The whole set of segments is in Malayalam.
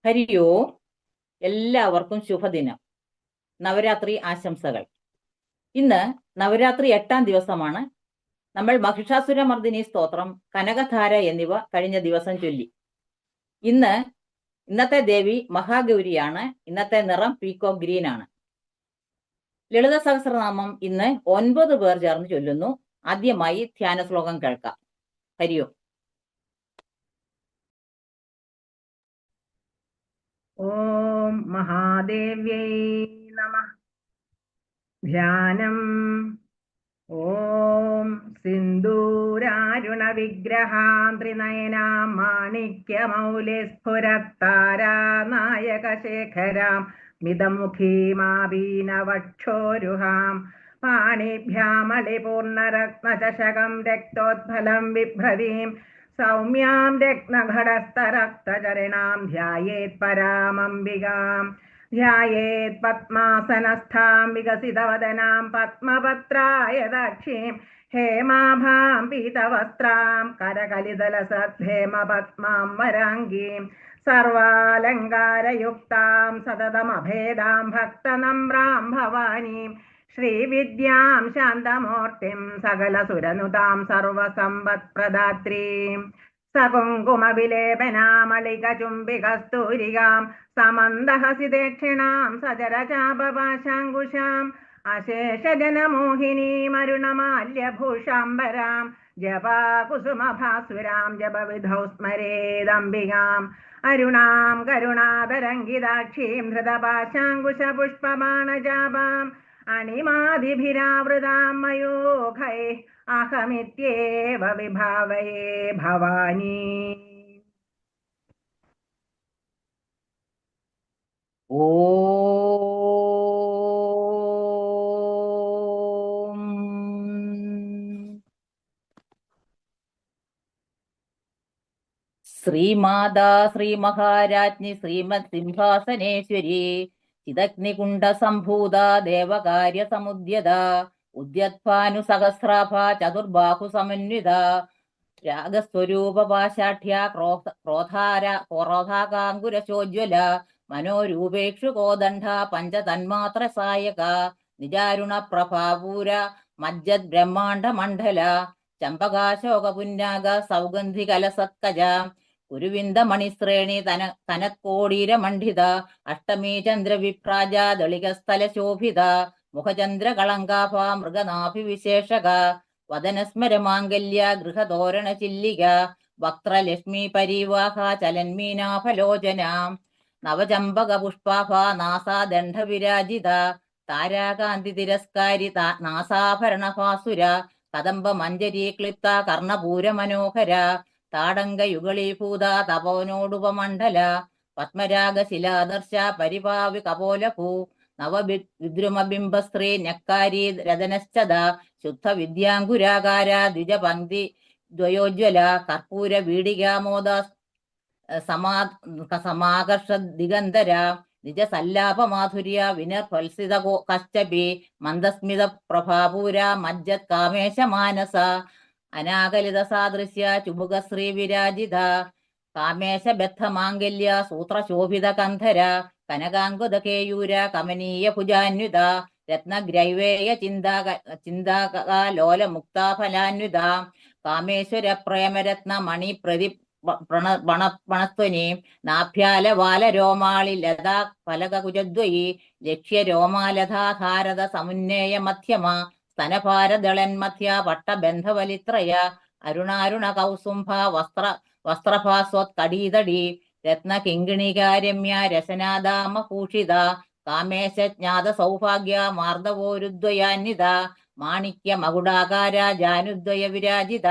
ഹരിയോ, എല്ലാവർക്കും ശുഭദിനം. നവരാത്രി ആശംസകൾ. ഇന്ന് നവരാത്രി 8-ാം ദിവസമാണ്. നമ്മൾ മഹിഷാസുരമർദിനി സ്തോത്രം, കനകധാര എന്നിവ കഴിഞ്ഞ ദിവസം ചൊല്ലി. ഇന്നത്തെ ദേവി മഹാഗൗരിയാണ്. ഇന്നത്തെ നിറം പീക്കോ ഗ്രീൻ ആണ്. ലളിത സഹസ്രനാമം ഇന്ന് 9 പേർ ചേർന്ന് ചൊല്ലുന്നു. ആദ്യമായി ധ്യാന ശ്ലോകം കേൾക്കാം. ഹരിയോ. ഓം മഹാദേവ്യൈ നമഃ. ധ്യാനം. ഓം സിന്ദൂരാരുണ വിഗ്രഹാം ത്രിനയനാം മാണിക്യമൗലിസ്ഫുരത്താരാനായകശേഖരാം മിതമുഖീമാവീനവക്ഷോരുഹാം പാണിഭ്യാമളിപൂർണരത്നചഷകം രക്തോത്ഫലം ബിഭ്രതീം സൗമ്യാം രത്നഘടസ്ഥരക്തചരിണാം ധ്യായേത് പരാമംബികാം. ധ്യായേത് പത്മാസനസ്ഥാം വികസിതവദനാം പത്മപത്രായതാക്ഷീം ഹേമാഭാം പീതവസ്ത്രാം കരകലിതലസദ്ധേമപത്മാം വരാംഗീം സർവാലങ്കാരയുക്താം സതതമഭേദാം ഭക്തനമ്രാം ഭവാനീം ശ്രീവിദ്യാം ശാന്തമൂർത്തിം സകലസുരനുതാം സർവസമ്പത്പ്രദാത്രീം സകുങ്കുമവിലേപനാമളികചുംബികസ്തൂരികാം സമന്ദഹസിദക്ഷിണാം സജരചാപപാശാങ്കുശാം അശേഷജനമോഹിനീമരുണമാല്യഭൂഷാംബരാം ജപാകുസുമഭാസുരാം ജപവിധൗ സ്മരേദംബികാം അരുണാം കരുണാതരംഗിതാക്ഷീം ധൃതപാശാങ്കുശപുഷ്പമാണജാപാം അണിമാദിഭിരാവൃതാം മയൂഖൈ അഹമിത്യേവ വിഭാവയേ ഭവാനി. ഓം ശ്രീമാതാ ശ്രീമഹാരാജ്ഞി ശ്രീമത് സിംഹാസനേശ്വരി ചിദഗ്നികുണ്ഡ സംഭൂത ദേവകാര്യ സമുദ്യത ഉദ്യത്ഭാനുസഹസ്രാഭ ചതുർബാഹു സമന്വിത രാഗസ്വരൂപപാശാഠ്യ ക്രോധാകാങ്കുരശോജ്വല മനോരൂപേക്ഷു കോദണ്ഡ പഞ്ചതന്മാത്ര സായക നിജാരുണ പ്രഭാപൂര മജ്ജത് ബ്രഹ്മാണ്ഡ മണ്ഡല ചമ്പകാശോകപുന്നാഗ സൗഗന്ധികലസത്കജ കുരുവിന്ദ മണിശ്രേണി കനക്കോടീരമണ്ഡിത അഷ്ടമീ ചന്ദ്രവിഭ്രാജ ദളികസ്ഥല ശോഭിത മുഖചന്ദ്രകളങ്കാഭ മൃഗനാഭിവിശേഷക വദനസ്മരമാംഗല്യ ഗൃഹതോരണ ചില്ലിക വക്ത്രലക്ഷ്മി പരിവാഹ ചലന്മീനാഭലോചന നവചമ്പക പുഷ്പാഭ നാസാദണ്ഡ വിരാജിത താരാകാന്തി തിരസ്കാരി നാസാഭരണഭാസുര കദംബ മഞ്ജരീ ക്ലിപ്ത കർണപൂര മനോഹര താടങ്കയുഗളീഭൂത തപോനോടുപമണ്ഡല പത്മരാഗശിലാദർശ പരിപാവി കപോലഭൂ നവവിദ്രുമബിംബസ്ത്രീ ഞക്കാരി രതനശ്ചത ശുദ്ധ വിദ്യാങ്കുരാകാര ദ്വിജപങ്ക്തി ദ്വയോജ്വല കർപ്പൂര വീടികാമോദ സമാകർഷ ദിഗന്ധര നിജസല്ലാപമാധുര്യ വിനർഫൽസിത കശ്ചപി മന്ദസ്മിത പ്രഭാപൂര മജ്ജത് കാമേശ മാനസ അനാകലിത സാദൃശ്യ ചുബുകശ്രീ വിരാജിത കാമേശ ബദ്ധമാംഗല്യ സൂത്രശോഭിത കന്ധര കനകാങ്കുദകേയൂര കമനീയ ഭുജാന്വിത രത്നഗ്രൈവേയ ചിന്താകലോല മുക്താഫലാന്വിത കാമേശ്വര പ്രേമരത്ന മണി പ്രതി പണത്വനി നാഭ്യാല വാലരോമാളി ലതാ ഫലകുജദ്വയി ലക്ഷ്യ രോമാലധാധാരത സമുന്നേയ മധ്യമ സ്തനഭാരദളന്മധ്യ പട്ടബന്ധവലിത്രയ അരുണാരുണ കൗസുംഭ വസ്ത്രഭാസ്വത്കടീതടി രത്നകിങ്കിണികാരമ്യ രസനാദാമഭൂഷിത കാമേശജ്ഞാത സൗഭാഗ്യ മാർദ്ദവോരുദ്വയാന്വിത മാണിക്യ മകുടാകാര ജാനുദ്വയ വിരാജിത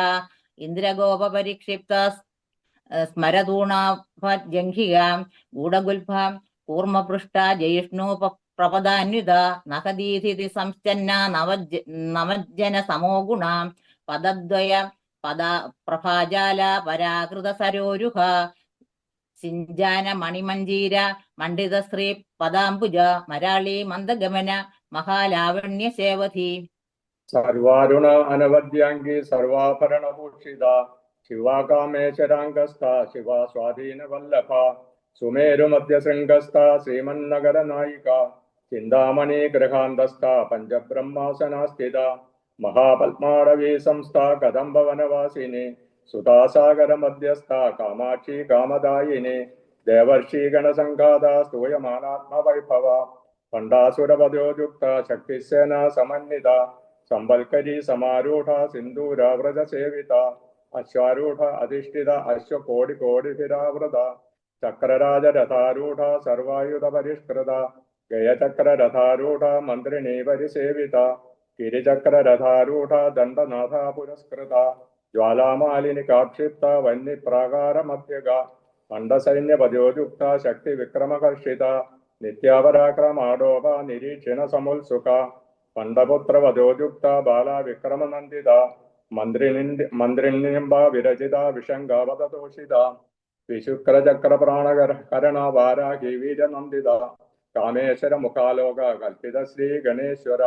ഇന്ദ്രഗോപരിക്ഷിപ്ത സ്മരതൂണാഭജംഘിക ഗൂഢഗുൽഭ കൂർമ്മപൃഷ്ട ജയിഷ്ണുപ്രപദാന്വിത നഖദീധിതി സംശ്ചന്ന നവജന സമോഗുണ പദദ്വയ പ്രഭാജാല പരാകൃത സരോരുഹ സിഞ്ചാന മണിമഞ്ജീര മണ്ഡിത ശ്രീ പദാംബുജ മരാളി മന്ദഗമന മഹാലാവണ്യ സേവധി സർവാരുണ അനവദ്യാംഗി സർവാഭരണഭൂഷിത ശിവാകാമേശ്വരാംഗസ്ഥ ശിവ സ്വാധീന വല്ലഭ സുമേരുമധ്യശൃംഗസ്ഥ ശ്രീമന്നഗരനായിക ചിന്താമണി ഗൃഹാന്തസ്ഥ പഞ്ചബ്രഹ്മാസനാസ്ഥിത മഹാപത്മാടവീ സംസ്ഥ കദംബവനവാസിനി സുതാസാഗര മധ്യസ്ഥ കാമാക്ഷി കാമദായിനി ദേവർഷി ഗണസംഘാത സ്തൂയമാനാത്മവൈഭവ പണ്ഡാസുരപദോയുക്ത ശക്തിസേന സമന്വിത സംബൽക്കരി സമാരൂഢ സിന്ദൂരാവൃത സേവിത അശ്വാരൂഢ അധിഷ്ഠിത അശ്വകോടികോടിഭിരാവൃത ചക്രരാജരഥാരൂഢ സർവായുധ പരിഷ്കൃത ഗയചക്രരഥാരൂഢ മന്ത്രിണീ പരിസേവിത ഗിരിചക്രരഥാരൂഢ ദണ്ഡനാഥ പുരസ്കൃത ജ്വാലാമാലിനി കാക്ഷിപ്ത വന്യപ്രാകാരമധ്യക അണ്ഡസൈന്യപദോയുക്ത ശക്തി വിക്രമകർഷിത നിത്യാപരാക്രമാടോപ നിരീക്ഷണ സമുത്സുക പണ്ഡപുത്രവധോയുക്ത ബാല വിക്രമനന്ദിത മന്ത്രിനിംബ വിരചിത വിഷംഗാവതോഷിത വിശുക്രചക്രപ്രാണകരണ വാരാഹി വീരനന്ദിത കാമേശ്വര മുഖാലോക കൽപ്പിത ശ്രീ ഗണേശ്വര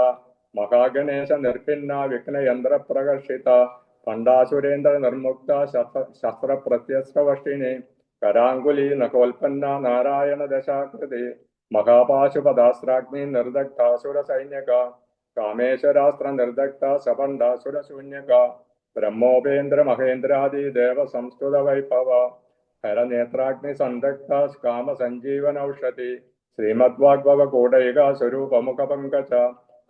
മഹാഗണേശ നിർഭിന്ന വിഘ്നയന്ത്രപ്രകർഷിത പണ്ഡാസുരേന്ദ്ര നിർമുക്ത ശസ്ത്രപ്രത്യസ്ത്രവർഷിണി കരാങ്കുലി നഖോൽപ്പന്ന നാരായണ ദശാകൃതി മഹാപാശുപദാസ്ത്രാഗ്നി നിർദഗ്ധാസുര സൈന്യക കാമേശ്വരാസ്ത്ര നിർദഗ്ധ സപണ്ഡാസുരശൂന്യക ബ്രഹ്മോപേന്ദ്ര മഹേന്ദ്രാദി ദേവ സംസ്കൃത വൈഭവ ഹരനേത്രാഗ്നി സന്ദഗ്ധ കാമ സഞ്ജീവനൌഷധി ശ്രീമദ്വാഗ്ഭവ കൂടൈക സ്വരൂപമുഖ പങ്കജ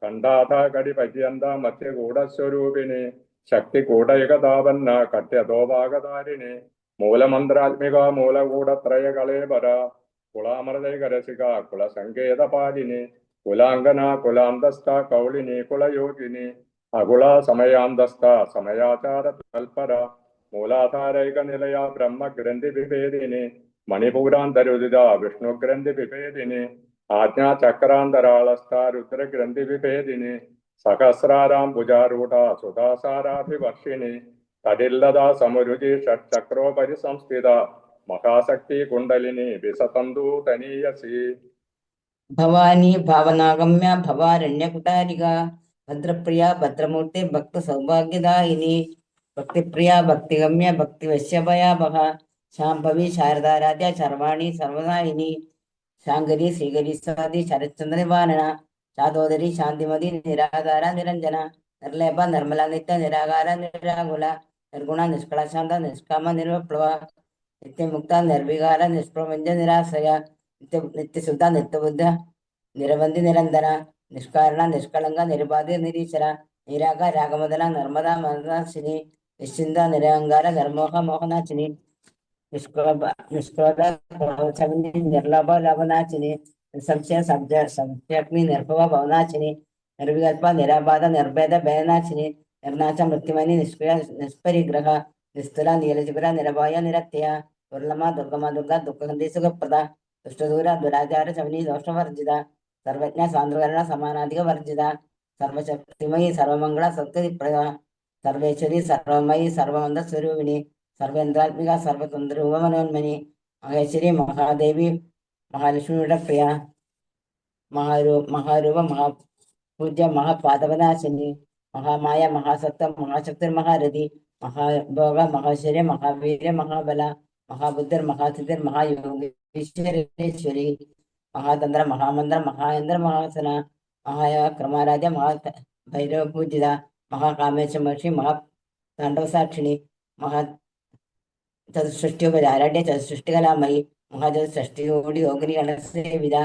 ഖണ്ഡാഥ കടി പര്യന്ത മധ്യകൂടസ്വരൂപിണി ശക്തി കൂടൈകതാപന്ന കട്യതോഭാഗധാരിണി മൂലമന്ത്രാത്മിക മൂലകൂടത്രയ കളേബര കുളാമൃതൈകരസിക കുളസങ്കേതപാലിനി കുലാംഗന കുലാന്തസ്ഥ കൗളിനി കുളയോഗിനി അകുള സമയാന്തസ്ഥ സമയാചാര തൽപര മൂലാധാരൈക നിലയ ബ്രഹ്മഗ്രന്ഥി വിഭേദിനി മണിപൂരാന്തരുദിത വിഷ്ണുഗ്രന്ഥി വിഭേദിനി ആജ്ഞാചക്രാന്തരാളസ്ഥ രുദ്രഗ്രന്ഥി വിഭേദിനി സഹസ്രാരാം ഭുജാരൂഢ സുധാസാരാഭിവർഷിണി തടില്ലത സമുരുചി ഷട്ചക്രോപരി സംസ്ഥിത മഹാശക്തി കുണ്ടലിനി വിസതന്തു തനീയസി ഭവാനി ഭാവനാഗമ്യ ഭവാരണ്യകുടാരിക ഭദ്രപ്രിയ ഭദ്രമൂർത്തി ഭക്ത സൗഭാഗ്യദായിനി ഭക്തിപ്രിയ ഭക്തിഗമ്യ ഭക്തിവശ്യഭയാഭക ശാംഭവി ശാരദാരാധ്യ സർവാണി സർവദായിനി ശാങ്കരി ശ്രീകരിസാദി ശരത്ചന്ദ്ര നിവാരണ ചാതോദരി ശാന്തിമതി നിരാധാര നിരഞ്ജന നിർലേപ നിർമ്മല നിത്യ നിരാകാര നിരാകുല നിർഗുണ നിഷ്കളശാന്ത നിഷ്കാമ നിർവിപ്ലവ നിത്യമുക്ത നിർവികാര നിഷ്പ്രപഞ്ച നിരാശ്രയ നിത്യശുദ്ധ നിത്യബുദ്ധ നിരവധി നിരന്തര നിഷ്കാരണ നിഷ്കളങ്ക നിരുപാധി നിരീശ്വര നീരാക രാഗമദന നിർമ്മദ മദനാശിനി നിശ്ചിന്ത നിരഹങ്കാര നിർമോഹ മോഹനാശിനി നിഷ്ക്രോധ നിർലോഭ ലോഭനാശിനി നിസംശയ സംശയാഗ്നി നിർഭവ ഭവനാശിനി നിർവികൽപ നിരാബാധ നിർഭേദ ഭേദനാശിനി നിർനാശ മൃത്യുമനി നിഷ്ക്രിയ നിഷ്പരിഗ്രഹ നിസ്തുല നീലചിപുര നിരഭയ നിരത്യ ദുർലമ ദുർഗമ ദുർഗ ദുഃഖഹന്തി സുഖപ്രദ ദുഷ്ടദൂര ദുരാചാര ശമനി ദോഷവർജിത സർവജ്ഞ സാന്ദ്രകരണ സമാനാധിക വർജിത സർവശക്തിമയി സർവമംഗള സത്യപ്രദ സർവേശ്വരി സർവമയി സർവമന്ദ സ്വരൂപിണി സർവേന്ദ്രാത്മിക സർവതന്ത്രൂപ മനോന്മനി മഹേശ്വരി മഹാദേവി മഹാലക്ഷ്മിയുടെ പ്രിയ മഹാരൂപ മഹാപൂജ്യ മഹാപാദവനാശിനി മഹാമായ മഹാസത്വ മഹാശക്തി മഹാരഥി മഹാഭോഗ മഹാശ്വര്യ മഹാവീര്യ മഹാബല മഹാബുദ്ധർ മഹാസിദ്ധർ മഹായോഗീശ്വരേശ്വരി മഹാതന്ത്ര മഹാമന്ത്ര മഹായന്ത്ര മഹാസന മഹാക്രമാരാധ്യ മഹാ ഭൈരവ പൂജിത മഹാകാമേശ്വര മഹർഷി മഹാതാണ്ഡവസാക്ഷിണി മഹാ ചതുസൃഷ്ടിയോപരാരാഢ്യ ചതുസൃഷ്ടികലാമയി മഹാചതുസൃഷ്ടിയോടി യോഗിനി ഗണസേവിത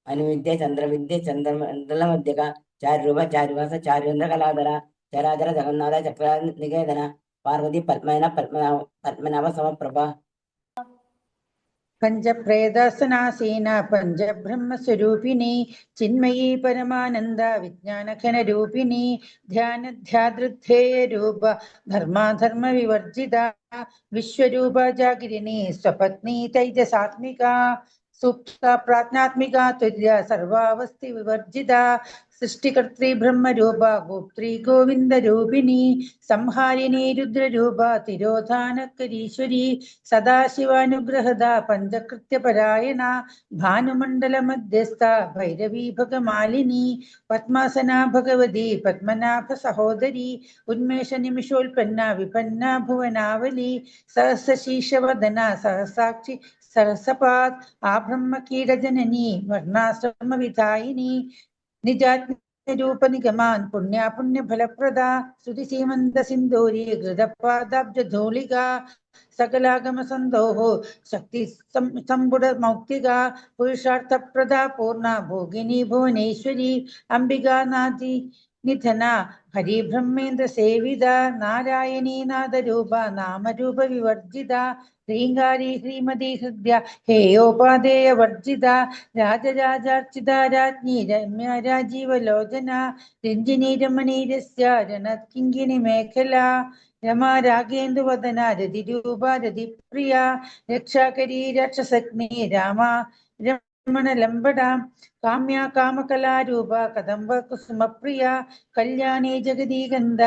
അനുവിദ്യ ചന്ദ്രവിദ്യ ചന്ദ്രമധ്യക ചാരുരൂപ ചാരുവാസ ചാരുന്ദ്ര കലാധര ചരാചര ജഗന്നാഥ ചക്ര നികേതന പാർവതി പത്മനാഭ സമപ്രഭ പഞ്ചപ്രേതാസനാസീന പഞ്ചബ്രഹ്മസ്വരൂപിണി ചിന്മയീ പരമാനന്ദ വിജ്ഞാനഘന രൂപിണി ധ്യാനധ്യാദൃദ്ധേയ രൂപ ധർമാധർമ്മ വിവർജിത വിശ്വരൂപ ജാഗിരിണി സ്വപത്നി തൈജസാത്മിക സുപ്ത പ്രാജ്ഞാത്മിക തുര്യ സർവാവസ്ഥി വിവർജിത സൃഷ്ടികർत्री ബ്രഹ്മരൂപ ഗോപ്ത്രീ ഗോവിന്ദ രൂപിണി സംഹാരിണി രുദ്രരൂപ തിരോധാനകരീശ്വരി സദാശിവാനുഗ്രഹദ പഞ്ചകൃത്യപരായണ ഭാനുമണ്ഡല മധ്യസ്ഥ ഭൈരവീ ഭഗമാലിനി പത്മാസന ഭഗവതി പത്മനാഭ സഹോദരി ഉന്മേഷ നിമിഷോൽപ്പന്ന വിപന്ന ഭുവനാവലി സഹസ്രശീർഷവദന സഹസാക്ഷി സരസപാത് ആബ്രഹ്മകീടജനനി വർണ്ണാശ്രമവിധായിനി നിജാജ്ഞരൂപനിഗമാൻ പുണ്യാപുണ്യഫലപ്രദാ ശ്രുതിസീമന്ത സിന്ദൂരി ഘൃതപാദാബ്ജധൂളിക സകലാഗമസന്തോഹോ ശക്തി സംബുട മൗക്തിക പുരുഷാർത്ഥപ്രദാ പൂർണ്ണ ഭോഗിനി ഭുവനേശ്വരി അംബികാനാഥി നിധന ഹരിബ്രഹ്മേന്ദ്ര സേവിത നാരായണീ നാദരൂപ നാമരൂപ വിവർജിത ശ്രീങ്കാരി ശ്രീമതി ഹൃദ്യ ഹേയോപാദേയ വർജിത രാജരാജാർച്ചിത രാജ്ഞി രമ്യ രാജീവലോചന രഞ്ജിനി രമണീരസ്യ രണകിങ്കിണി മേഖല രമാ രാഗേന്ദുവദന രതിരൂപ രതിപ്രിയ രക്ഷാകരീ രാക്ഷസഗ്നി രാമ രമണലംബടാം കാമ്യ കാമകലാരൂപ കദംബ കുസുമപ്രിയ കല്യാണി ജഗദീഗന്ധ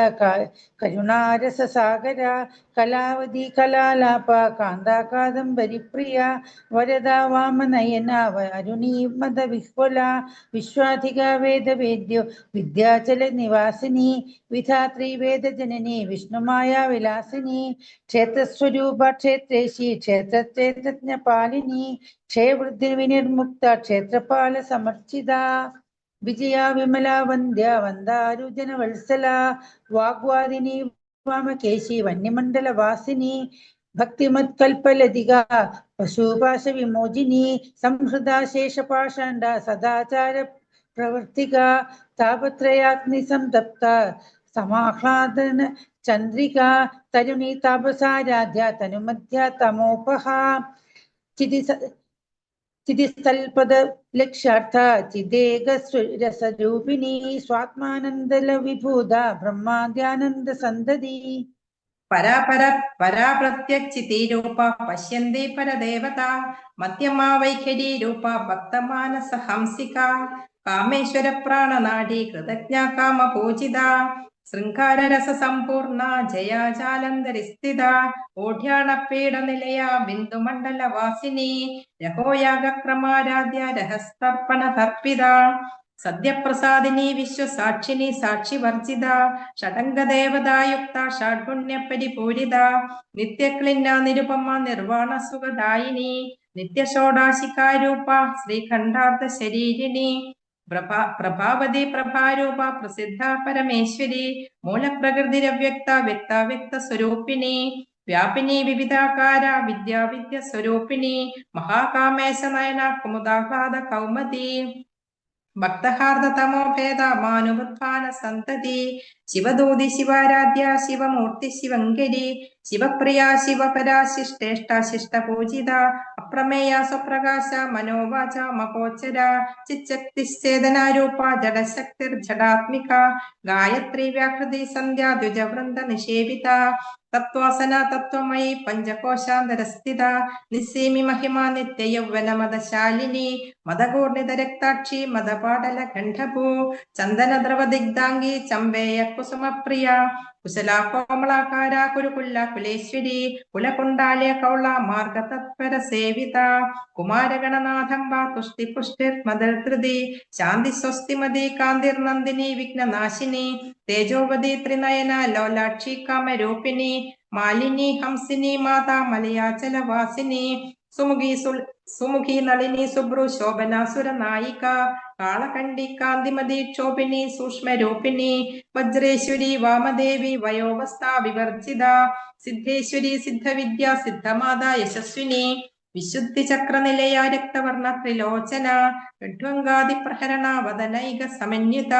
കരുണാരസസാഗര കലാവതി കലാലാപ കാന്ത കാദംബരിപ്രിയ വരദ വാമനയന അരുണീ മദ വിഹ്വല വിശ്വാധിക വേദവേദ്യോ വിദ്യാചല നിവാസിനി വിധാത്രി വേദജനനി വിഷ്ണുമായ വിലാസിനി ക്ഷേത്രസ്വരൂപ ക്ഷേത്രേശി ക്ഷേത്രജ്ഞപാലിനി ക്ഷയവൃദ്ധി വിനിർമുക്ത ക്ഷേത്രപാല സമർച്ചിത വിജയ വിമല വന്ദ്യ വന്ദാരുജന വത്സല വാഗ്വാദിനി വാമകേശി വന്യമണ്ഡല വാസിനി ഭക്തിമത്കൽപ്പലതിക പശുപാശ വിമോചിനി സംഹൃദാശേഷപാഷാണ്ഡ സദാചാര പ്രവർത്തിക താപത്രയാഗ്നി സംതപ്ത സമാഹ്ലാദന ചന്ദ്രിക തരുണി താപസാരാധ്യ തനുമധ്യ തമോപഹ ചിതിസ്ഥൽപദ ലക്ഷ്യാർത്ഥ ചിദേക രസരൂപിണി സ്വാത്മാനന്ദല വിഭൂത ബ്രഹ്മാദ്യാനന്ദ സന്തതി പരാപ്രത്യക്ഷിതി രൂപ പശ്യന്തി പരദേവത മധ്യമാ വൈഖരി രൂപ ഭക്തമാനസ ഹംസിക കാമേശ്വര പ്രാണനാഡി കൃതജ്ഞ കാമപൂജിത ശൃംഗാരരസ സമ്പൂർണ ജയാജാലന്ധരിസ്ഥിത ഓഢ്യാണപീഠ നിലയ ബിന്ദുമണ്ഡല വാസിനി രഹോയാഗക്രമാരാധ്യ രഹസ്തർപ്പണ തർപ്പിത സദ്യപ്രസാദിനി വിശ്വസാക്ഷിനി സാക്ഷിവർജിത ഷഡംഗദേവതായുക്ത ഷാഡ്ഗുണ്യ പരിപൂരിത നിത്യക്ലിന്ന നിരുപമ നിർവാണ സുഖദായിനി നിത്യഷോഡാശികാരൂപ ശ്രീഖണ്ഡാർത്ഥ ശരീരിണി പ്രഭാവതി പ്രഭാരൂപ പ്രസിദ്ധ പരമേശ്വരി മൂലപ്രകൃതിരവ്യക്ത വ്യക്താവ്യക്ത സ്വരൂപിണി വ്യാപിനി വിവിധാകാര വിദ്യാവിദ്യ സ്വരൂപിണി മഹാകാമേശ നയന കുമുദാഹ്ലാദ കൗമതി ഭക്തഹാർദ തമോഭേദ മാനുവത്ഥാന സന്തതി ശിവദൂതി ശിവാരാധ്യ ശിവമൂർത്തി ശിവങ്കരി ശിവപ്രിയ ശിവപരാശിഷ്ടേഷ്ട ശിഷ്ടപൂജിത അപ്രമേയ സ്വപ്രകാശ മനോവാച മഹോച്ചര ചിച്ചക്തിശ്ചേതനാരൂപ ജഡശക്തിർജഡാത്മിക ഗായത്രി വ്യാഹൃതി സന്ധ്യ ദ്വിജവൃന്ദ നിഷേവിത തത്വാസന തത്വമയി പഞ്ചകോശാന്തരസ്ഥിത നിസ്സീമി മഹിമ നിത്യ യൗവന മദശാലിനി മദകൂർണിത രക്താക്ഷി മദപാടല ഖണ്ഡഭൂ ചന്ദന ദ്രവദിഗ്ധാംഗി ചമ്പേയ കുസുമപ്രിയ കുശല കോമളാകാര കുരുകുല്ല കുലേശ്വരി കുലകുണ്ടാല്യ കൗള മാർഗ തത്പര സേവിത കുമാരഗണനാഥംബ തുഷ്ടി പുഷ്ടിർ മദൽധൃതി ശാന്തി സ്വസ്തിമതി കാന്തിർനന്ദിനി വിഘ്നനാശിനി തേജോവതി ത്രിനയന ലോലാക്ഷി കാമരൂപിണി മാലിനി ഹംസിനി മാതാ മലയാചലവാസിനി സുമുഖി നളിനി സുബ്രു ശോഭനാസുര നായിക കാളകണ്ഠി കാന്തിമതി ക്ഷോഭിണി സൂക്ഷ്മരൂപിണി വജ്രേശ്വരി വാമദേവി വയോവസ്ഥാ വിവർജിത സിദ്ധേശ്വരി സിദ്ധവിദ്യ സിദ്ധമാതാ യശസ്വിനി വിശുദ്ധി ചക്രനിലയ രക്തവർണ്ണ ത്രിലോചന ഋഡ്വംഗാദി പ്രഹരണ വദനൈക സമന്യുത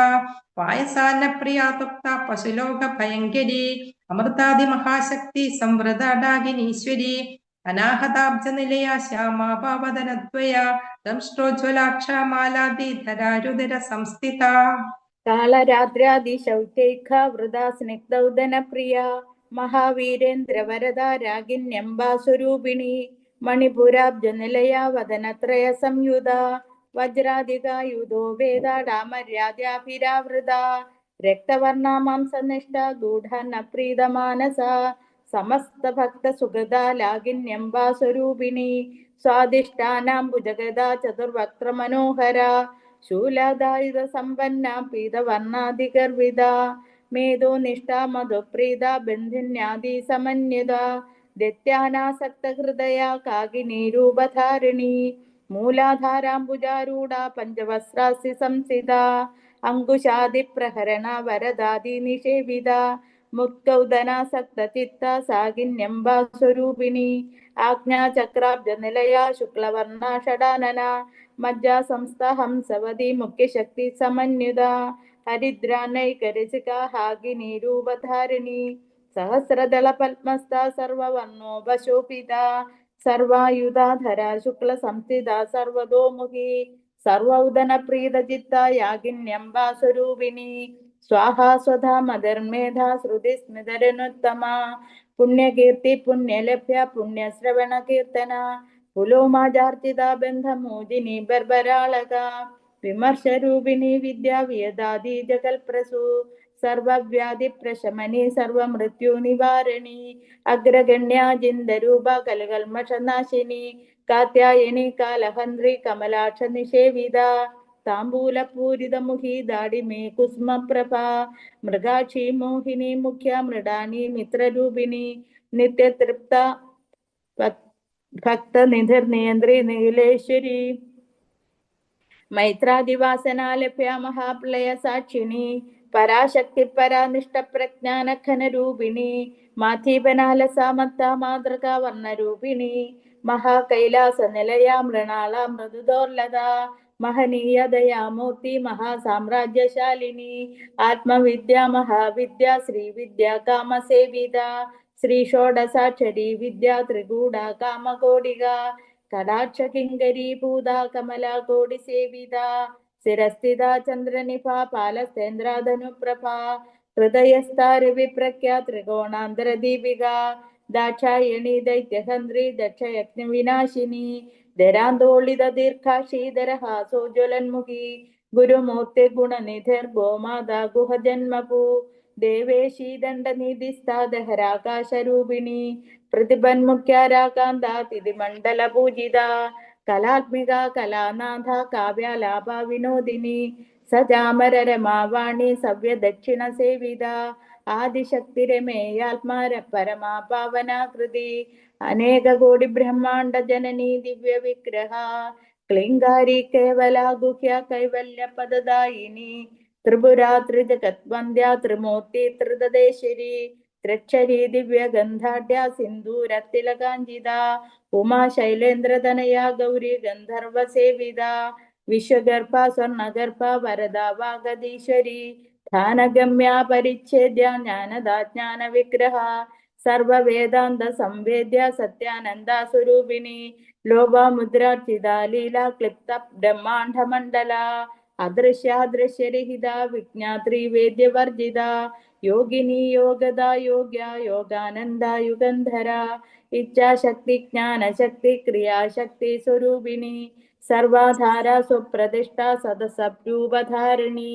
പായസാന്ന പ്രിയ തുക്ത പശുലോക ഭയങ്കരി അമൃതാദി മഹാശക്തി സംവൃതാഡാകിനീശ്വരി അനാഹതാബ്ജ നിലയ ശ്യാമാവദനദ്വയ ദംഷ്ട്രോജ്വലാക്ഷമാലാദിധരാരുദര സംസ്ഥിത കാളരാത്രാദി ശൗത്യൈഖ വൃതാ സ്നിഗ്ധൗദന പ്രിയ മഹാവീരേന്ദ്ര വരദ രാഗിന്യംബാസ്വരൂപിണി മണിപുരാബ്ജ നിലയ വദനത്രയ സംയുത വജ്രാധികായുധോ വേദാഡാമര്യാദ്യാഭിരാവൃത രക്തവർണ മാംസനിഷ്ഠ ഗൂഢന പ്രീതമാനസ സമസ്ത ഭക്ത സുഗത ലാഗിന്യംബാ സ്വരൂപിണി സ്വാദിഷ്ഠാനാംബുജഗദ ചതുർവക്ത്ര മനോഹര ശൂലദായുധ സമ്പന്ന പീതവർണാധികർവിത മേധോ നിഷ്ഠ മധുപ്രീത ബന്ധിന്യാദി സമന്യുത ദൈത്യാനാസക്തഹൃദയ കാകിനി രൂപധാരിണി മൂലാധാരാംബുജാരൂഢ പഞ്ചവസ്ത്രാസ്യ സംസ്ഥിത അങ്കുശാദിപ്രഹരണ വരദാദി നിഷേവിത മുക്തൗദനാസക്തചിത്ത സാകിന്യംബാസ്വരൂപിണി ആജ്ഞാചക്രാബ്ജനിലയ ശുക്ലവർണ ഷടാനന മജ്ജാ സംസ്ഥ ഹംസവതി മുഖ്യശക്തി സമന്വിത ഹരിദ്രാനൈകരസിക ഹാഗിനി രൂപധാരിണി സഹസ്രദള പത്മസ്ഥ സർവവർണോപശോഭിത സർവായുധാധര ശുക്ല സംസ്ഥിത സർവതോമുഖി സർവൗദന പ്രീതചിത്ത യാഗിന്യംബാസ്വരൂപിണി സ്വാഹാ സ്വധാ മദർമേധ ശ്രുതി സ്മിതരനുത്തമ പുണ്യകീർത്തി പുണ്യലഭ്യ പുണ്യശ്രവണ കീർത്തന പുലോമാജാർച്ചിത ബന്ധമോജിനി ബർബരാളക വിമർശരൂപിണി വിദ്യാവിയദാദി ജഗൽപ്രസൂ സർവവ്യാധി പ്രശമനി സർവമൃത്യു നിവാരണി അഗ്രഗണ്യ ജിന്ദരൂപ കലകൽമഷനാശിനി കാത്യായനി കാലഹന്ത്രി കമലാക്ഷ നിഷേവിത താംബൂലപൂരിതമുഖി ദാടിമേ കുസുമപ്രഭ മൃഗാക്ഷി മോഹിനി മുഖ്യ മൃഡാനി മിത്രരൂപിണി നിത്യതൃപ്ത ഭക്ത നിധിർ നിയന്ത്രി നീലേശ്വരി മൈത്രാദിവാസനാലഭ്യ മഹാപ്രളയ സാക്ഷിണി പരാശക്തി പരാനിഷ്ഠ പ്രജ്ഞാനഘന രൂപിണി മാധീപനാലസാമത്ത മാതൃക വർണ്ണരൂപിണി മഹാകൈലാസ നിലയ മൃണാള മൃദുദോർലത മഹനീയ ദയാമൂർത്തി മഹാസാമ്രാജ്യശാലിനി ആത്മവിദ്യ മഹാവിദ്യ ശ്രീവിദ്യ കാമസേവിത ശ്രീ ഷോഡസാക്ഷരി വിദ്യ ത്രികൂട കാമകോടിക കടാക്ഷ കിങ്കരീഭൂത കമല കോടി സേവിത സ്ഥിരസ്ഥിത ചന്ദ്രനിഭ പാലസ്തേന്ദ്രാധനുപ്രഭ ഹൃദയസ്ഥാരവിപ്രഖ്യ ത്രികോണാന്തര ദീപിക ദാക്ഷായണി ദൈത്യഹന്ത്രി ദക്ഷയജ്ഞ വിനാശിനി ധരാന്തോളിത ദീർഘാശീധരഹാസോജ്വലന്മുഖി ഗുരുമൂർത്തി ഗുണനിധിർ ഗോമാതാ ഗുഹജന്മഭൂ ദേവേശീ ദണ്ഡനിധിസ്ഥാദഹരാകാശരൂപിണി പ്രതിപന്മുഖ്യാരാകാന്താതിഥി മണ്ഡല പൂജിത കലാത്മിക കലാനാഥ കാവ്യാലാഭ വിനോദിനി സജാമര രമാവാണി സവ്യ ദക്ഷിണ സേവിത ആദിശക്തിരമേയാത്മാര പരമാ പാവനാകൃതി അനേക കോടി ബ്രഹ്മാണ്ഡ ജനനി ദിവ്യ വിഗ്രഹ ക്ലിംഗാരി കേവല ഗുഹ്യ കൈവല്യ പദദായിനി ത്രിപുരാ ത്രിജഗത്വന്ദ്യ ത്രിമൂർത്തി ത്രിതദേശ്വരി ത്രക്ഷരി ദിവ്യഗന്ധാഢ്യ സിന്ദൂരത്തിലകാഞ്ചിത ഉമാ ശൈലേന്ദ്രതനയ ഗൗരി ഗന്ധർവ സേവിത വിശ്വഗർഭ സ്വർണഗർഭ വരദ വാഗദീശ്വരി ധ്യാനഗമ്യ പരിച്ഛേദ്യ ജ്ഞാനദാജ്ഞാന വിഗ്രഹ സർവവേദാന്ത സംവേദ്യ സത്യാനന്ദ സ്വരൂപിണി ലോപമുദ്രാർച്ചിത ലീല ക്ലിപ്ത ബ്രഹ്മാണ്ഡ മണ്ഡല അദൃശ്യാദൃശ്യരഹിത വിജ്ഞാത്രി വേദ്യവർജിത യോഗിനി യോഗദ യോഗ്യ യോഗാനന്ദ യുഗന്ധര ഇച്ഛാശക്തി ജ്ഞാനശക്തി ക്രിയാശക്തി സ്വരൂപിണി സർവാധാര സ്വപ്രതിഷ്ഠ സദസരൂപധാരിണി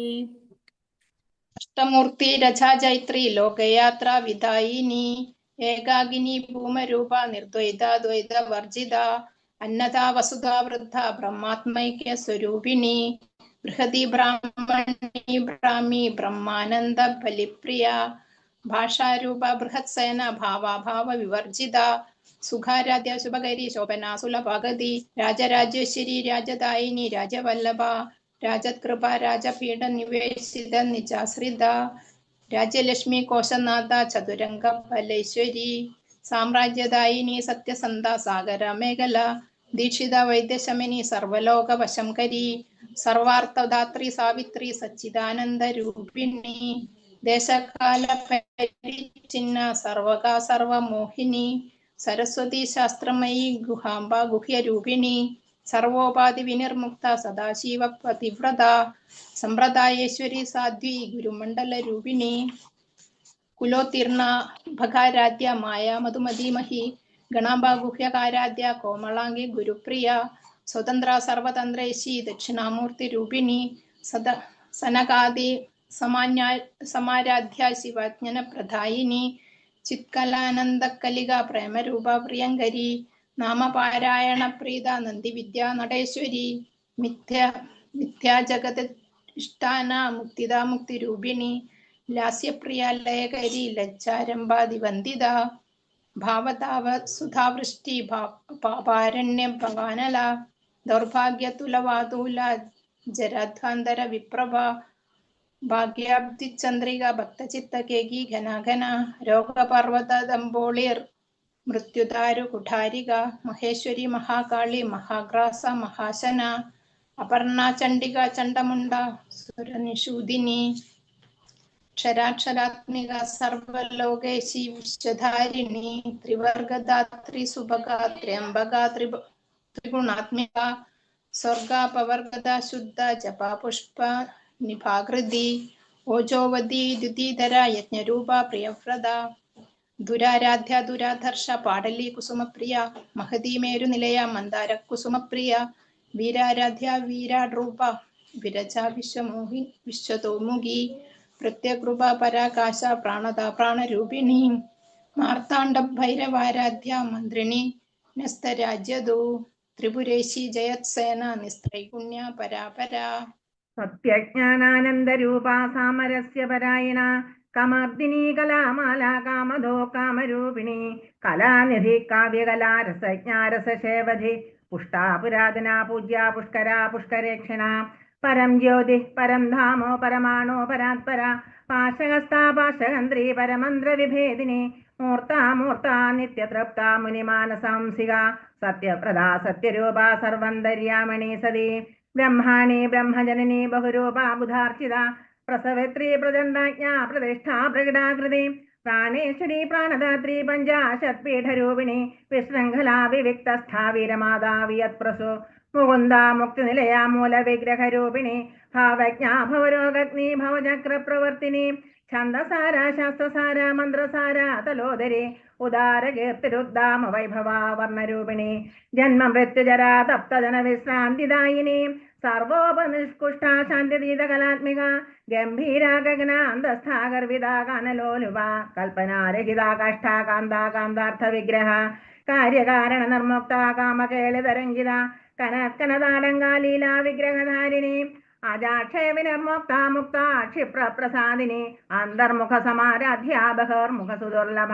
അഷ്ടമൂർത്തി രഥാജൈത്രി ലോകയാത്ര വിദായിനി ഏകാകിനി ഭൂമരൂപ നിർദ്വൈത ദ്വൈത വർജിത അന്നദാ വസുധാ വൃദ്ധ ബ്രഹ്മാത്മൈക്യ സ്വരൂപിണി ബൃഹതി ബ്രാഹ്മണി ബ്രാഹ്മി ബ്രഹ്മാനന്ദ ബലിപ്രിയ ഭാഷാരൂപ ബൃഹത്സേന ഭാവാഭാവ വിവർജിത സുഖാരാധ്യ ശുഭകരി ശോഭന സുലഭഗതി രാജരാജേശ്വരി രാജദായിനി രാജവല്ലഭ രാജകൃപ രാജപീഠ നിവേശിത നിജാശ്രിത രാജ്യലക്ഷ്മി കോശനാഥ ചതുരംഗ ഫലേശ്വരി സാമ്രാജ്യദായിനി സത്യസന്ധ സാഗര മേഖല ദീക്ഷിത വൈദ്യശമിനി സർവലോക വശംകരി സർവാർത്ഥദാത്രി സാവിത്രി സച്ചിദാനന്ദ രൂപിണി ദേശകാല പരിച്ഛിന്ന സർവക സർവമോഹിനി സരസ്വതി ശാസ്ത്രമയി ഗുഹാംബ ഗുഹ്യരൂപിണി സർവോപാധി വിനിർമുക്ത സദാശിവ പതിവ്രത സമ്പ്രദായേശ്വരി സാധ്വി ഗുരുമണ്ഡല രൂപിണി കുലോത്തീർണ ഭഗാരാധ്യ മായ മധുമതിമഹി ഗണാംബ ഗുഹ്യകാരാധ്യ കോമളാംഗി ഗുരുപ്രിയ സ്വതന്ത്ര സർവതന്ത്രേശി ദക്ഷിണാമൂർത്തി രൂപിണി സനകാദി സമാരാധ്യ ശിവജ്ഞന പ്രധായിനി ചിത്കലാനന്ദ കലിക പ്രേമരൂപ പ്രിയങ്കരി നാമപാരായണ പ്രീത നന്ദിവിദ്യ നടേശ്വരി മിഥ്യാ ജഗതിഷ്ഠാന മുക്തിദാ മുക്തിരൂപിണി ലാസ്യപ്രിയ ലയകരി ലജ്ജാരംഭാതി വന്ദിത ഭാവതാവ സുധാവൃഷ്ടി പാപാരണ്യം പവാനല ദൗർഭാഗ്യതുലവാതൂല ജരാധ്വാന്തര വിപ്രഭ ഭാഗ്യാബ്ദിചന്ദ്രിക ഭക്തചിത്തകേകി ഘനാഘന രോഗപർവതദംബോളിർ മൃത്യുദാരു കുഠാരിക മഹേശ്വരി മഹാകാളി മഹാഗ്രാസ മഹാശന അപർണ ചണ്ഡിക ചണ്ഡമുണ്ട സുരനിഷൂദിനി ക്ഷരാക്ഷരാത്മിക സർവലോകേശി വിശ്വധാരിണി ത്രിവർഗദാത്രി സുഭഗ ത്രയംബക ത്രിഗുണാത്മിക സ്വർഗാപവർഗദ ശുദ്ധ ജപാ പുഷ്പ നിഭാകൃതി ഓജോവതി ദ്യുതീധര യജ്ഞരൂപ പ്രിയവ്രത ദുരാരാധ്യ ദുരാധർഷ പാടലി കുസുമപ്രിയ മഹതീമേരു നിലയ മന്ദാര കുസുമപ്രിയ വീരാരാധ്യ വീരാടൂപ വിരജ വിശ്വതോമുഖി പ്രത്യകൃപ പരാകാശ പ്രാണദ പ്രാണരൂപിണി മാർത്താണ്ഡ ഭൈരവാരാധ്യ മന്ത്രിണി നസ്തരാജ്യദോ ത്രിപുരേശി ജയത്സേന നിസ്ത്രൈഗുണ്യ പരാപര സത്യജ്ഞാനാനന്ദരൂപാ സാമരസ്യ പരായണ കമർദിനി കലാമാല കാമധോ കാമരൂപിണി കലാനിധി കാവ്യകലാരസജ്ഞാരസേവധി പുഷ്ടാ പുരാതന പൂജ്യ പുഷ്കരാ പുഷ്കരേക്ഷണ പരം ജ്യോതി പരം ധാമോ പരമാണോ പരാത്പര പാശഹസ്താ പാശഹന്ത്രി പരമന്ത്രവിഭേദിനി മൂർത്താ മൂർത്താ നിത്യതൃപ്ത മുനിമാനസാംസിക സത്യപ്രദാ സത്യരൂപ സർവന്തര്യാമണി സതി ബ്രഹ്മാണി ബ്രഹ്മജനനി ബഹുരൂപാ ബുധാർച്ചിത പ്രസവത്രി പ്രചണ്ഡാജ്ഞ പ്രതിഷ്ഠാ പ്രകടാകൃതി പ്രാണേശ്വരി പ്രാണദാത്രി പഞ്ചാശത്പീഠരൂപിണി വിശൃംഖലാ വിവിക്തസ്ഥാ വീരമാതാ വിയത്പ്രസു മുകുന്ദ മുക്തിനിലയ മൂലവിഗ്രഹരൂപിണി ഭാവജ്ഞ ഭവരോഗഗ്നി ഭവചക്രപ്രവർത്തിനി ഛന്ദസാര ശാസ്ത്രസാര മന്ത്രസാര തലോദരി ഉദാരകീർത്തിരുദ്ധാമ വൈഭവ വർണ്ണരൂപിണി ജന്മ മൃത്യുജരാ തപ്തജന വിശ്രാന്തിദായിനി സർവോപനിഷ്കുഷ്ട ശാന്തിതീതകലാത്മിക ഗംഭീര ഗഗനാന്തസ്ഥാ ഗർവിത കാനലോലുവ കൽപ്പനാരഹിത കാഷ്ഠാ കാന്താ കാന്താർത്ഥ വിഗ്രഹ കാര്യകാരണ നിർമുക്ത കാമകേളിതരംഗിത കനകനതാടങ്കാലീല വിഗ്രഹധാരിണി അജാക്ഷയ വിനിർമുക്ത മുക്ത ക്ഷിപ്രപ്രസാദിനി അന്തർമുഖ സമാരാധ്യ ബഹിർമുഖ സുദുർലഭ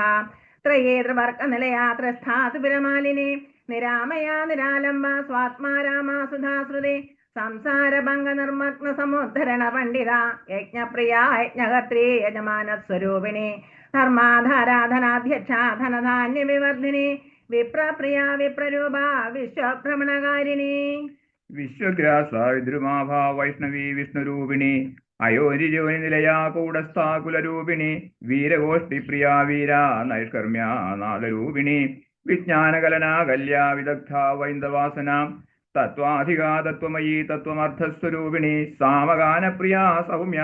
ത്രയേതൃവർക്ക നിലയാ ത്രസ്ഥാതു വിരമാലിനി നിരാമയ നിരാലംബ സ്വാത്മാ രാമ സുധാശ്രുതി സംസാരഭംഗ നിർമ്മഗ്ന സമുദ്ധരണ പണ്ഡിത യജ്ഞപ്രിയ യജ്ഞകർत्री യജമാനസ്വരൂപിണി ധർമാധാരാധനാധ്യക്ഷ ധനധാന്യ വിവർദ്ധിനി വിപ്രപ്രിയ വിപ്രരൂപ വിശ്വഭ്രമണകാരിണി വിശ്വഗ്രാസ വിദ്രുമാഭാ വൈഷ്ണവി വിഷ്ണുരൂപിണി അയോനിജോനി നിലയാ കൂടസ്ഥാ കുലരൂപിണി വീരഗോഷ്ഠിപ്രിയ വീര നൈഷ്കർമ്മ്യ നാദരൂപിണി വിജ്ഞാനകലനാ കല്യാ വിദഗ്ധ വൈന്ദവാസന തത്വാധികാ തത്വമയീ തത്വമർത്ഥസ്വരൂപിണി സാമഗാനപ്രിയ സൗമ്യ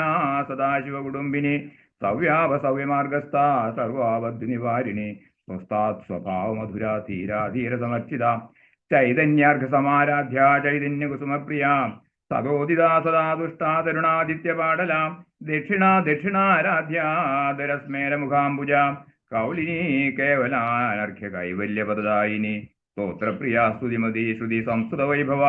സദാശിവകുടുംബിനി സൗവ്യാവസൗവ്യമാർഗസ്ഥ സർവാവധി നിവാരിണി സ്വസ്ഥാത് സ്വഭാവമധുര ധീരാ ധീരസമർച്ചിത ചൈതന്യാർഘ സമാരാധ്യ ചൈതന്യകുസുമപ്രിയ സദോദിതാ സദാ ദുഷ്ടാ തരുണാദിത്യപാടല ദക്ഷിണാ ദക്ഷിണാരാധ്യ ദരസ്മേരമുഖാംബുജ കൗലിനി കേവലാനർഘ്യ കൈവല്യപദായിനി സ്തോത്രപ്രിയ സ്തുതിമതി ശ്രുതി സംസ്കൃത വൈഭവ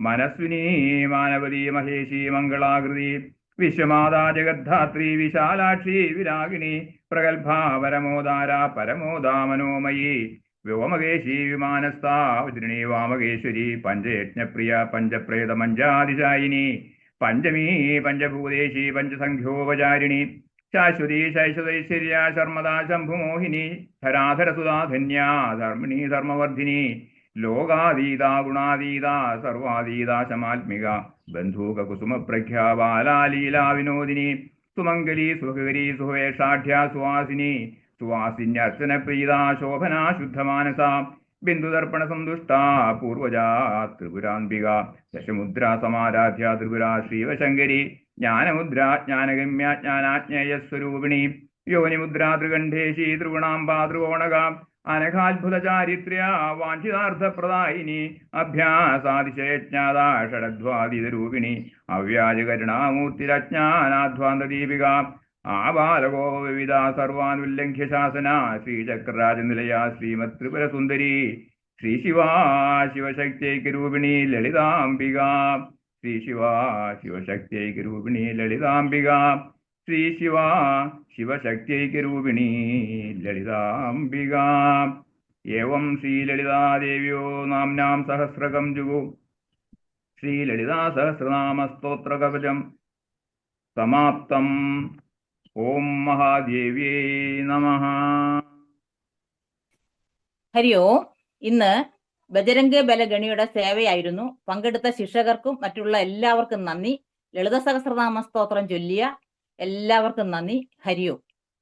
മനസ്വിനി മാനവതി മഹേശി മംഗളാകൃതി വിശ്വമാതാ ജഗദ്ധാത്രി വിശാലാക്ഷി വിരാഗിണി പ്രഗൽഭ പരമോദാര പരമോദാ മനോമയി വ്യോമകേശി വിമാനസ്ഥാ വജ്രിണി വാമകേശ്വരി പഞ്ചയജ്ഞപ്രിയ പഞ്ചപ്രേത മഞ്ചാതിശായിനി പഞ്ചമീ പഞ്ചഭൂതേശി പഞ്ചസംഖ്യോപചാരിണി ശാശ്വതി ശൈശ്വതൈശ്വര്യ ശർമ്മദാ ശംഭുമോഹിനി ധരാധരസുധാധന്യാ ധർമ്മിണി ധർമ്മവർദ്ധിനി ലോകാതീത ഗുണാതീത സർവാതീത ശമാത്മിക ബന്ധൂകകുസുമപ്രഖ്യാ ബാലാലീലാ വിനോദിനി സുമംഗലി സുഖകരി സുഹേഷാഢ്യ സുവാസിനി സുവാസിന്യർച്ചനപ്രീത ശോഭനാ ശുദ്ധമാനസ ബിന്ദുദർപ്പണ സന്തുഷ്ട പൂർവജാ ത്രിപുരാംബിക ദശമുദ്രാ സമാരാധ്യ ത്രിപുര ശ്രീവശങ്കരി ജ്ഞാനമുദ്ര ജ്ഞാനഗമ്യ ജ്ഞാനാജ്ഞേയസ്വരൂപിണി യോനിമുദ്രാ ത്രികണ്ഠേശി ത്രിഗുണാംബാ ത്രികോണക അനഘാത്ഭുത ചാരിത്ര്യ വാഞ്ചിതാർത്ഥപ്രദായിനി അഭ്യാസാതിശയജ്ഞാത ഷഡധ്വാദിതരൂപിണി അവ്യാജകരുണാമൂർത്തിരജ്ഞാനാധ്വാന്തദീപിക ആബാലകോ വിവിധ സർവാനുല്ലംഘ്യ ശാസന ശ്രീചക്രരാജനിലയ ശ്രീമത് ത്രിപുര സുന്ദരി ശ്രീ ശിവാ ശിവശക്തിൈക്യരൂപിണി ലളിതാംബിക ശ്രീ ശിവാ ശിവശക്തിൈക്യരൂപിണി ലളിതാംബിക ശ്രീ ശിവ ശിവശക്തിൈക്യരൂപിണി ലളിതാംബിക. ഏവം ശ്രീലളിതാദേവ്യോ നാംനാം സഹസ്രകം ജുഗു. ശ്രീലളിതാ സഹസ്രനാമസ്തോത്രകവചം സമാപ്തം. ഓം മഹാദേവ്യേ നമഃ. ഹരി ഓം. ഇന്ന് ബജരംഗ ബലഗണിയുടെ സേവയായിരുന്നു. പങ്കെടുത്ത ശിക്ഷകർക്കും മറ്റുള്ള എല്ലാവർക്കും നന്ദി. ലളിത സഹസ്രനാമ സ്തോത്രം ചൊല്ലിയ എല്ലാവർക്കും നന്ദി. ഹരി ഓം.